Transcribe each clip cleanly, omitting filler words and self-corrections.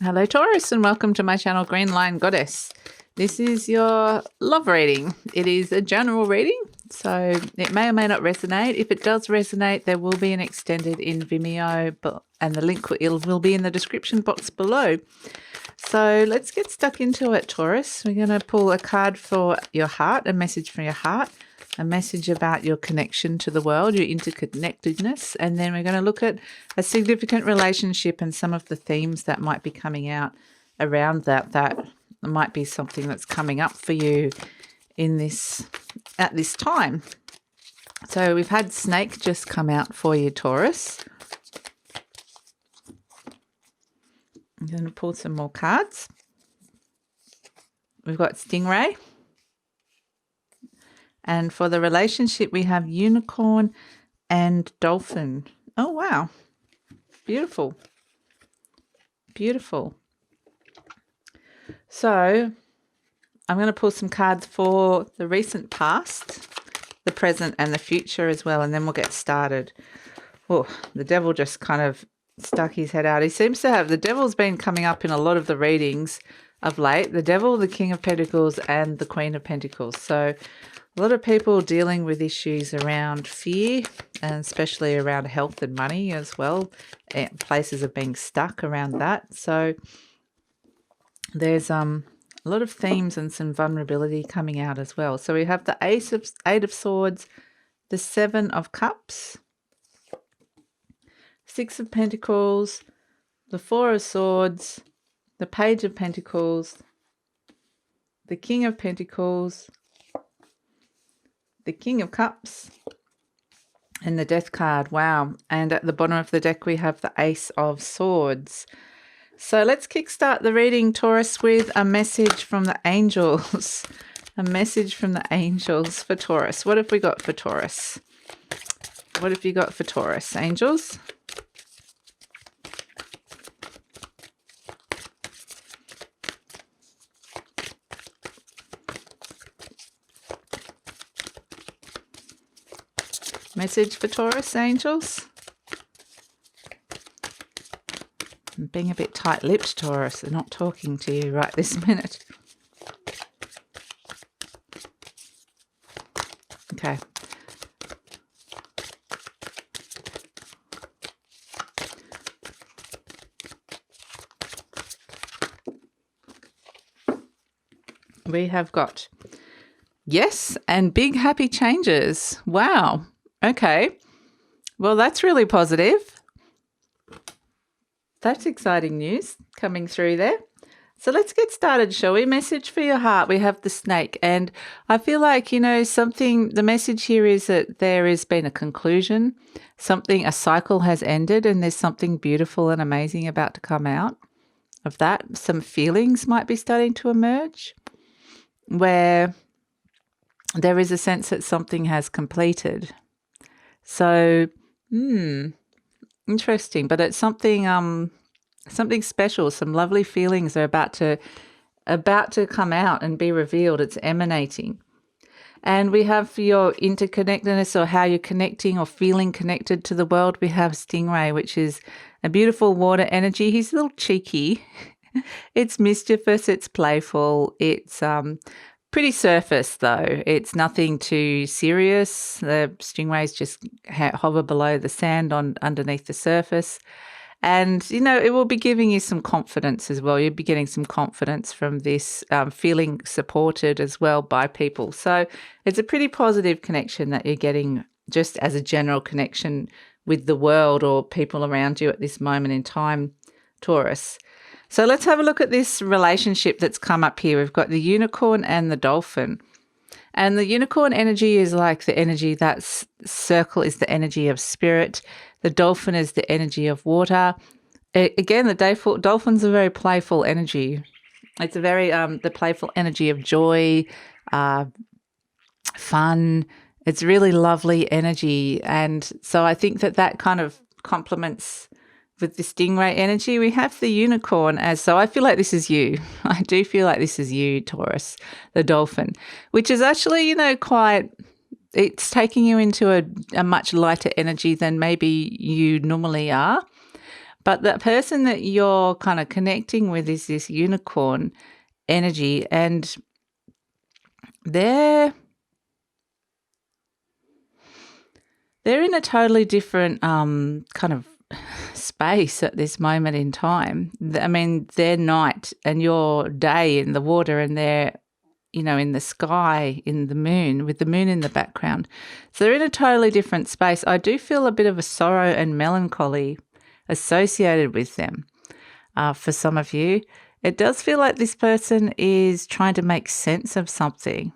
Hello Taurus and welcome to my channel GreenLion Goddess. This is your love reading. It is a general reading, so it may or may not resonate. If it does resonate, there will be an extended in Vimeo, and the link will be in the description box below. So let's get stuck into it, Taurus. We're going to pull a card for your heart, a message from your heart, a message about your connection to the world, your interconnectedness, and then we're going to look at a significant relationship and some of the themes that might be coming out around that might be something that's coming up for you at this time. So we've had Snake just come out for you, Taurus. I'm going to pull some more cards. We've got Stingray. And for the relationship, we have Unicorn and Dolphin. Oh, wow. Beautiful. Beautiful. So I'm going to pull some cards for the recent past, the present and the future as well, and then we'll get started. Oh, the devil just kind of stuck his head out. He seems to have, the devil's been coming up in a lot of the readings of late. The devil, the King of Pentacles, and the Queen of Pentacles. So a lot of people dealing with issues around fear, and especially around health and money as well. Places of being stuck around that. So there's a lot of themes and some vulnerability coming out as well. So we have the Eight of Swords, the Seven of Cups, Six of Pentacles, the Four of Swords, the Page of Pentacles, the King of Pentacles, the King of Cups, and the Death card. Wow. And at the bottom of the deck, we have the Ace of Swords. So let's kickstart the reading, Taurus, with a message from the angels. A message from the angels for Taurus. What have we got for Taurus? What have you got for Taurus, angels? Message for Taurus, angels. I'm being a bit tight-lipped, Taurus. They're not talking to you right this minute. Okay. We have got yes and big happy changes. Wow. Okay. Well, that's really positive. That's exciting news coming through there. So let's get started, shall we? Message for your heart. We have the Snake. And I feel like, the message here is that there has been a conclusion. A cycle has ended and there's something beautiful and amazing about to come out of that. Some feelings might be starting to emerge where there is a sense that something has completed. So, interesting, but it's something special. Some lovely feelings are about to come out and be revealed. It's emanating. And we have your interconnectedness, or how you're connecting or feeling connected to the world. We have Stingray, which is a beautiful water energy. He's a little cheeky. It's mischievous, it's playful, it's pretty surface though. It's nothing too serious. The stingrays just hover below the sand underneath the surface. And, it will be giving you some confidence as well. You'll be getting some confidence from this, feeling supported as well by people. So it's a pretty positive connection that you're getting just as a general connection with the world or people around you at this moment in time, Taurus. So let's have a look at this relationship that's come up here. We've got the unicorn and the dolphin. And the unicorn energy is like the energy that's circle is the energy of spirit. The dolphin is the energy of water. Again, the dolphin's a very playful energy. It's a very the playful energy of joy, fun. It's really lovely energy. And so I think that kind of complements with the stingray energy. We have the unicorn so I feel like this is you. I do feel like this is you, Taurus, the dolphin, which is actually, it's taking you into a much lighter energy than maybe you normally are. But the person that you're kind of connecting with is this unicorn energy, and they're in a totally different kind of space at this moment in time. I mean, their night and your day in the water, and they're, in the sky, in the moon, with the moon in the background. So they're in a totally different space. I do feel a bit of a sorrow and melancholy associated with them for some of you. It does feel like this person is trying to make sense of something.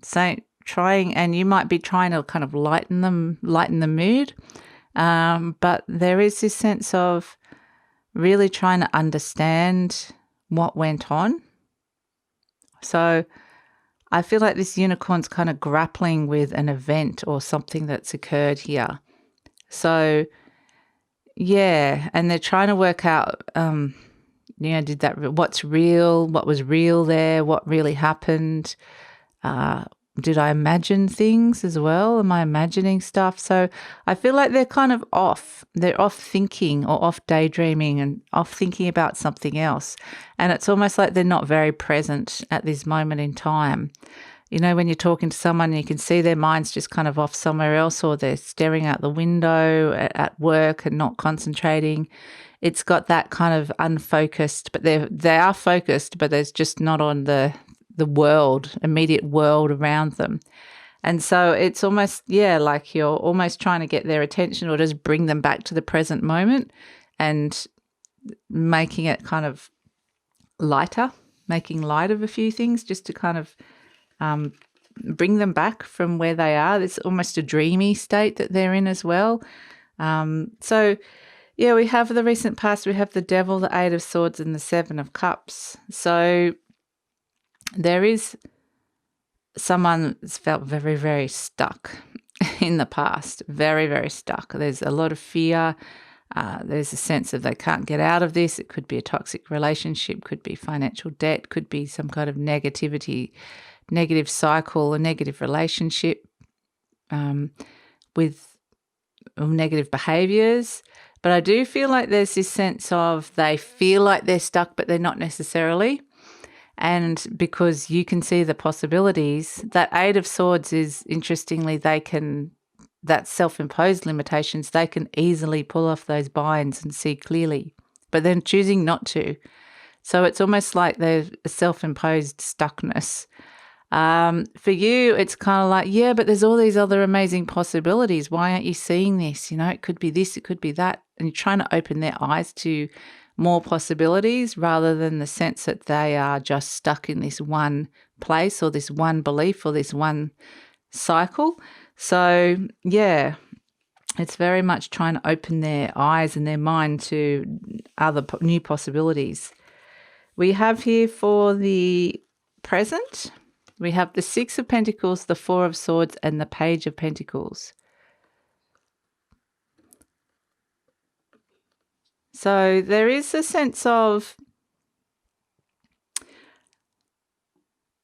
So and you might be trying to kind of lighten the mood. But there is this sense of really trying to understand what went on. So I feel like this unicorn's kind of grappling with an event or something that's occurred here. So, yeah, and they're trying to work out, what's real, what was real there, what really happened. Did I imagine things as well? Am I imagining stuff? So I feel like they're kind of off. They're off thinking or off daydreaming and off thinking about something else. And it's almost like they're not very present at this moment in time. When you're talking to someone, you can see their mind's just kind of off somewhere else, or they're staring out the window at work and not concentrating. It's got that kind of unfocused, but they are focused, but there's just not on the immediate world around them. And so it's almost, like you're almost trying to get their attention or just bring them back to the present moment and making it kind of lighter, making light of a few things just to kind of bring them back from where they are. It's almost a dreamy state that they're in as well. So, we have the recent past, we have the Devil, the Eight of Swords, and the Seven of Cups. So there is someone that's felt very, very stuck in the past, very, very stuck. There's a lot of fear. There's a sense of they can't get out of this. It could be a toxic relationship, could be financial debt, could be some kind of negative cycle, a negative relationship with negative behaviours. But I do feel like there's this sense of they feel like they're stuck, but they're not necessarily. And because you can see the possibilities, that Eight of Swords is, interestingly, that self-imposed limitations, they can easily pull off those binds and see clearly, but then choosing not to. So it's almost like there's a self-imposed stuckness. For you, it's kind of like, but there's all these other amazing possibilities. Why aren't you seeing this? It could be this, it could be that. And you're trying to open their eyes to more possibilities rather than the sense that they are just stuck in this one place or this one belief or this one cycle. So, it's very much trying to open their eyes and their mind to other new possibilities. We have here for the present, we have the Six of Pentacles, the Four of Swords, and the Page of Pentacles. So there is a sense of,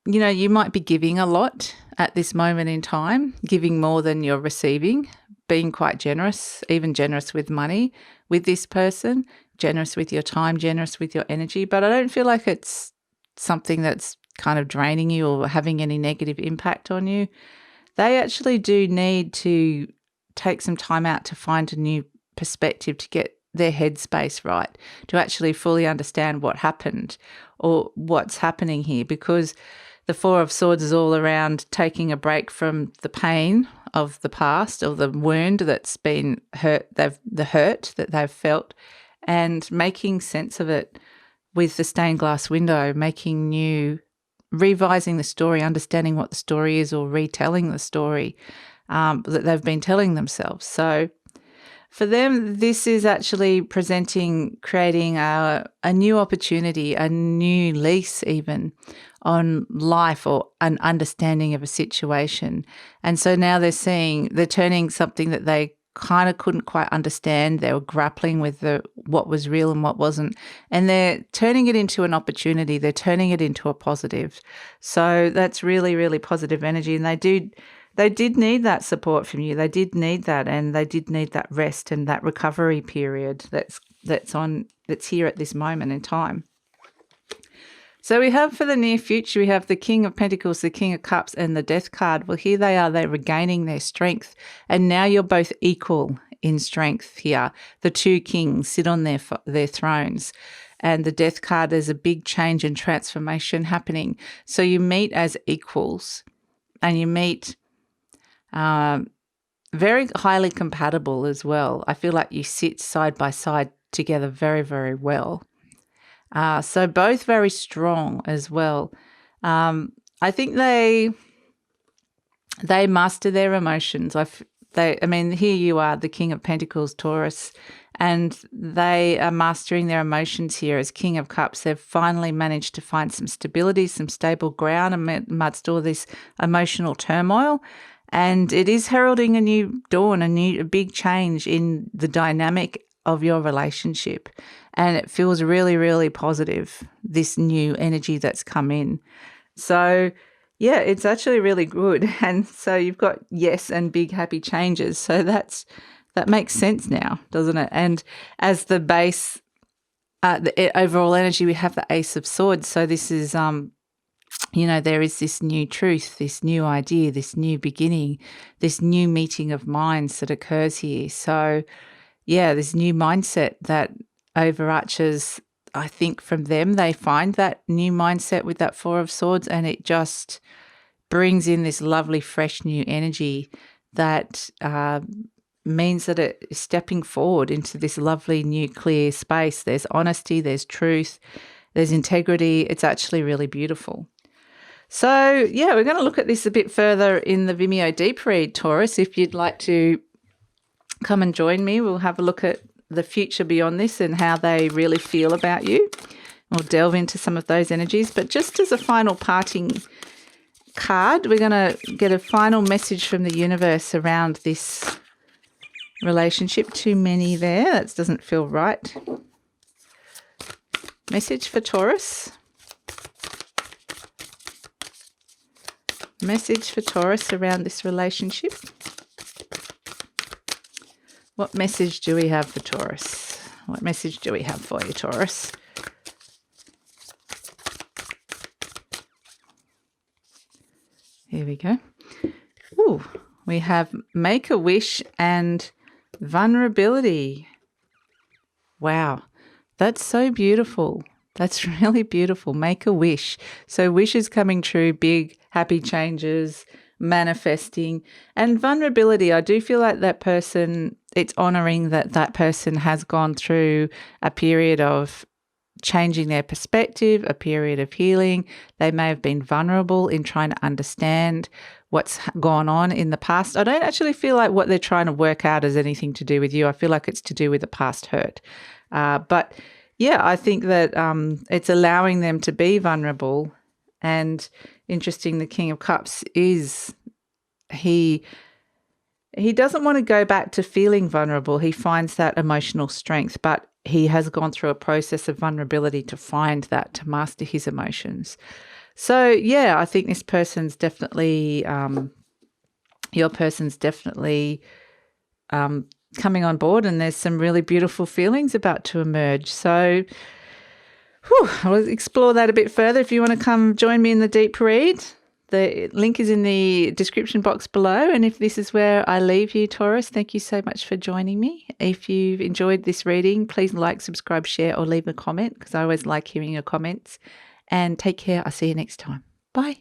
you might be giving a lot at this moment in time, giving more than you're receiving, being quite generous, even generous with money with this person, generous with your time, generous with your energy. But I don't feel like it's something that's kind of draining you or having any negative impact on you. They actually do need to take some time out to find a new perspective, to get their headspace right, to actually fully understand what happened or what's happening here, because the Four of Swords is all around taking a break from the pain of the past, or the wound that's been hurt, the hurt that they've felt, and making sense of it with the stained glass window, revising the story, understanding what the story is, or retelling the story that they've been telling themselves. So for them, this is actually creating a new opportunity, a new lease even on life, or an understanding of a situation. And so now they're turning something that they kind of couldn't quite understand. They were grappling with what was real and what wasn't. And they're turning it into an opportunity. They're turning it into a positive. So that's really, really positive energy. And they did need that support from you. They did need that, and they did need that rest and that recovery period that's that's here at this moment in time. So we have for the near future, we have the King of Pentacles, the King of Cups, and the Death card. Well, here they are, they're regaining their strength. And now you're both equal in strength here. The two kings sit on their thrones. And the Death card, there's a big change and transformation happening. So you meet as equals, and you meet very highly compatible as well. I feel like you sit side by side together very, very well. So both very strong as well. I think they master their emotions. I mean, here you are, the King of Pentacles, Taurus, and they are mastering their emotions here as King of Cups. They've finally managed to find some stability, some stable ground amidst all this emotional turmoil. And it is heralding a new dawn, a big change in the dynamic of your relationship. And it feels really, really positive, this new energy that's come in. So yeah, it's actually really good. And so you've got yes and big happy changes. So that makes sense now, doesn't it? And as the base, the overall energy, we have the Ace of Swords. So this is, there is this new truth, this new idea, this new beginning, this new meeting of minds that occurs here. So yeah, this new mindset that overarches, I think from them, they find that new mindset with that Four of Swords, and it just brings in this lovely, fresh, new energy that means that it is stepping forward into this lovely, new, clear space. There's honesty, there's truth, there's integrity. It's actually really beautiful. So, yeah, we're going to look at this a bit further in the Vimeo Deep Read, Taurus. If you'd like to come and join me, we'll have a look at the future beyond this and how they really feel about you. We'll delve into some of those energies. But just as a final parting card, we're going to get a final message from the universe around this relationship. Too many there. That doesn't feel right. Message for Taurus. Message for Taurus around this relationship. What message do we have for Taurus? What message do we have for you, Taurus? Here we go. Ooh, we have make a wish and vulnerability. Wow, that's so beautiful. That's really beautiful. Make a wish. So wishes coming true, big, happy changes, manifesting. And vulnerability, I do feel like that person, it's honoring that person has gone through a period of changing their perspective, a period of healing. They may have been vulnerable in trying to understand what's gone on in the past. I don't actually feel like what they're trying to work out has anything to do with you. I feel like it's to do with the past hurt. But yeah, I think that it's allowing them to be vulnerable. And interesting, the King of Cups is, he doesn't want to go back to feeling vulnerable. He finds that emotional strength, but he has gone through a process of vulnerability to find that, to master his emotions. So yeah, I think this person's definitely, your person's definitely coming on board, and there's some really beautiful feelings about to emerge. So I'll explore that a bit further. If you want to come join me in the deep read, the link is in the description box below. And if this is where I leave you, Taurus, thank you so much for joining me. If you've enjoyed this reading, please like, subscribe, share, or leave a comment, because I always like hearing your comments. And take care. I'll see you next time. Bye.